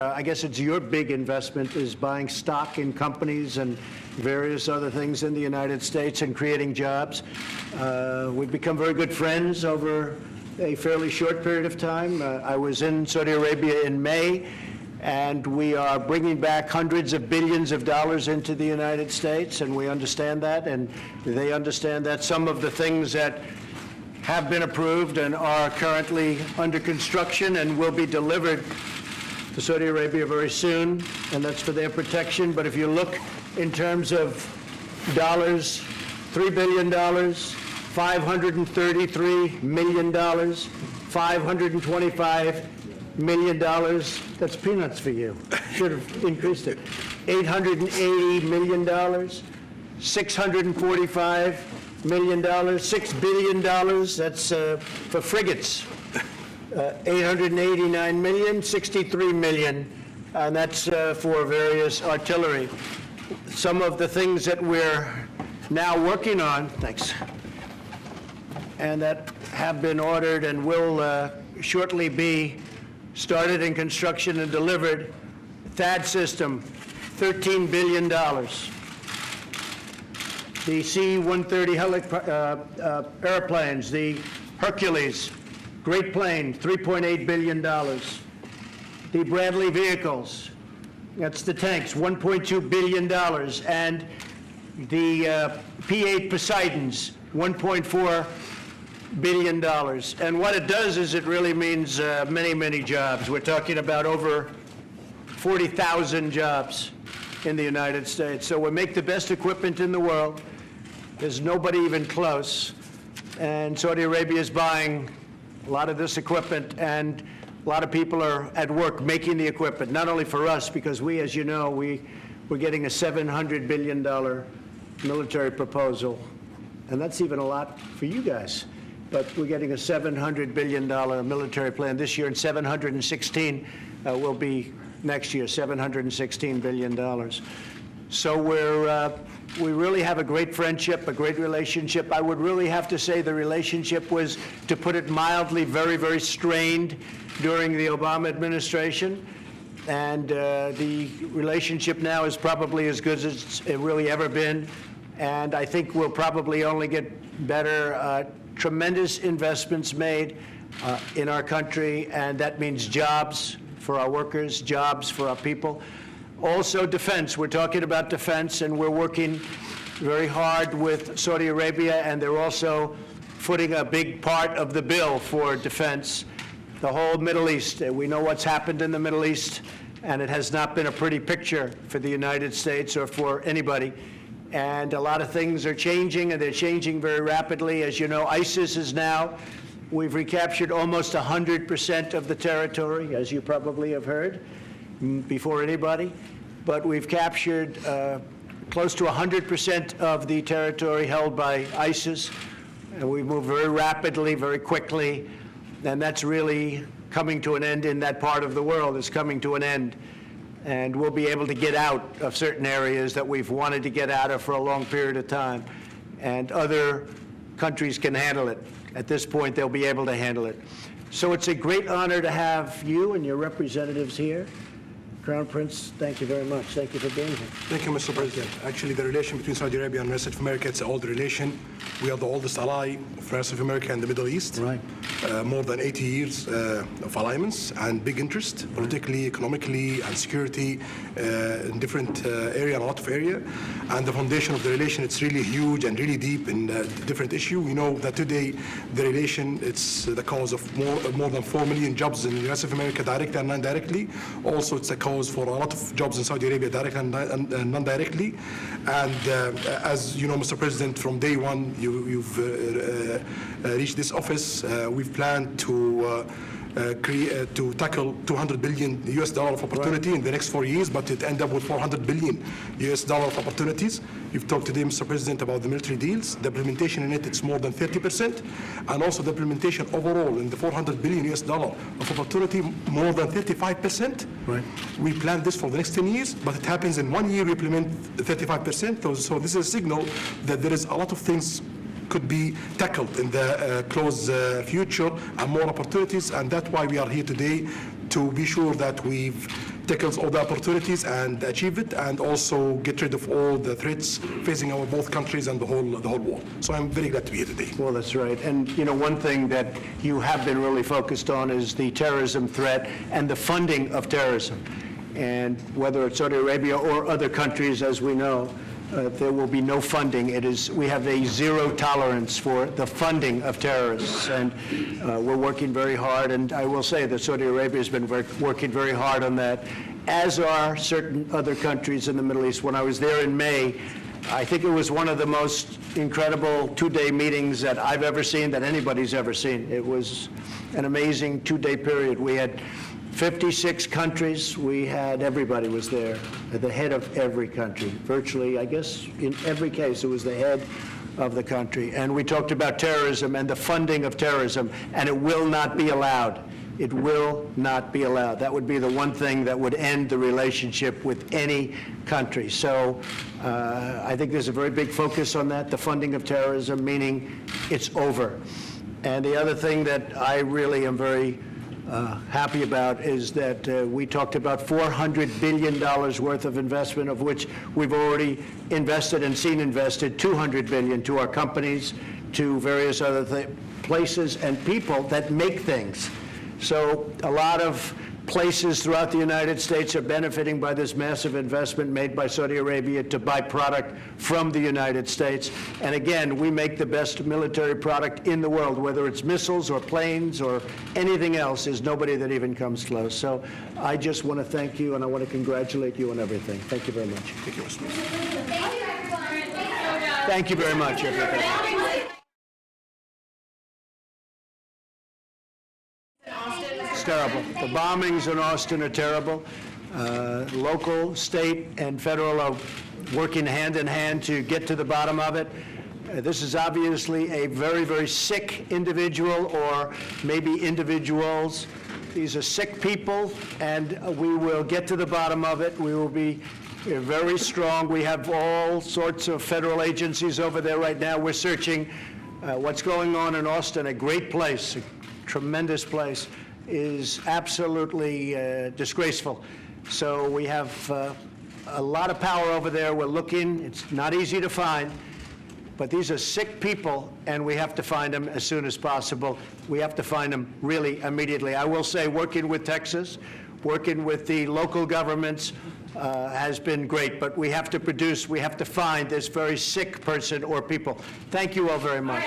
I guess it's your big investment is buying stock in companies and various other things in the United States and creating jobs. We've become very good friends over a fairly short period of time. I was in Saudi Arabia in May, and we are bringing back hundreds of billions of dollars into the United States, and we understand that, and they understand that. Some of the things that have been approved and are currently under construction and will be delivered to Saudi Arabia very soon, and that's for their protection. But if you look in terms of dollars, $3 billion, $533 million, $525 million, that's peanuts for you. Should have increased it. $880 million, $645 million, $6 billion, that's for frigates. 889 million, 63 million, and that's for various artillery. Some of the things that we're now working on, thanks, and that have been ordered and will shortly be started in construction and delivered. THAAD system, $13 billion. The C-130 airplanes, the Hercules, great plane, $3.8 billion. The Bradley vehicles, that's the tanks, $1.2 billion. And the P-8 Poseidons, $1.4 billion. And what it does is it really means many, many jobs. We're talking about over 40,000 jobs in the United States. So we make the best equipment in the world. There's nobody even close. And Saudi Arabia is buying a lot of this equipment, and a lot of people are at work making the equipment, not only for us, because we, as you know, we're getting a $700 billion military proposal, and that's even a lot for you guys. But we're getting a $700 billion military plan this year, and 716 will be next year, $716 billion. So we really have a great friendship, a great relationship. I would really have to say the relationship was, to put it mildly, very, very strained during the Obama administration. And the relationship now is probably as good as it's really ever been. And I think we'll probably only get better. Tremendous investments made in our country, and that means jobs for our workers, jobs for our people. Also defense. We're talking about defense, and we're working very hard with Saudi Arabia, and they're also footing a big part of the bill for defense. The whole Middle East. We know what's happened in the Middle East, and it has not been a pretty picture for the United States or for anybody. And a lot of things are changing, and they're changing very rapidly. As you know, ISIS is now, we've recaptured almost 100% of the territory, as you probably have heard, before anybody. But we've captured close to 100% of the territory held by ISIS. And we've moved very rapidly, very quickly, and that's really coming to an end in that part of the world. It's coming to an end. And we'll be able to get out of certain areas that we've wanted to get out of for a long period of time. And other countries can handle it. At this point, they'll be able to handle it. So it's a great honor to have you and your representatives here. Crown Prince, thank you very much. Thank you for being here. Thank you, Mr. President. Actually, the relation between Saudi Arabia and the rest of America, it's an old relation. We are the oldest ally of the rest of America and the Middle East. Right. More than 80 years of alliance and big interest, politically, economically, and security in different area, and a lot of area. And the foundation of the relation, it's really huge and really deep in different issue. We know that today the relation, it's the cause of more than 4 million jobs in the rest of America, directly and non-directly. Also, it's a cause for a lot of jobs in Saudi Arabia, directly and non-directly. And as you know, Mr. President, from day one, you've reached this office. We've planned to tackle $200 billion of opportunity in the next 4 years, but it ended up with $400 billion of opportunities. You've talked today, Mr. President, about the military deals. The implementation in it's more than 30%, and also the implementation overall in the $400 billion of opportunity, more than 35%. Right. We planned this for the next 10 years, but it happens in 1 year we implement 35%. So this is a signal that there is a lot of things could be tackled in the close future and more opportunities, and that's why we are here today, to be sure that we've tackles all the opportunities and achieve it, and also get rid of all the threats facing our both countries and the whole world. So I'm very glad to be here today. Well, that's right. And, one thing that you have been really focused on is the terrorism threat and the funding of terrorism. And whether it's Saudi Arabia or other countries, as we know, there will be no funding. We have a zero tolerance for the funding of terrorists, and we're working very hard. And I will say that Saudi Arabia has been working very hard on that, as are certain other countries in the Middle East. When I was there in May, I think it was one of the most incredible two-day meetings that I've ever seen, that anybody's ever seen. It was an amazing two-day period. We had 56 countries. We had, everybody was there, the head of every country. Virtually, I guess, in every case, it was the head of the country. And we talked about terrorism and the funding of terrorism, and it will not be allowed. It will not be allowed. That would be the one thing that would end the relationship with any country. So I think there's a very big focus on that, the funding of terrorism, meaning it's over. And the other thing that I really am very happy about is that we talked about $400 billion worth of investment, of which we've already invested and seen invested $200 billion to our companies, to various other places and people that make things. So a lot of places throughout the United States are benefiting by this massive investment made by Saudi Arabia to buy product from the United States. And again, we make the best military product in the world, whether it's missiles or planes or anything else. There's nobody that even comes close. So I just want to thank you, and I want to congratulate you on everything. Thank you very much. Thank you, Mr. Thank you very much, everybody. It's terrible. The bombings in Austin are terrible. Local, state, and federal are working hand in hand to get to the bottom of it. This is obviously a very, very sick individual, or maybe individuals. These are sick people, and we will get to the bottom of it. We will be very strong. We have all sorts of federal agencies over there right now. We're searching what's going on in Austin, a great place, a tremendous place, is absolutely disgraceful. So we have a lot of power over there. We're looking. It's not easy to find, but these are sick people, and we have to find them as soon as possible. We have to find them really immediately. I will say, working with Texas, working with the local governments has been great, but we have to find this very sick person or people. Thank you all very much.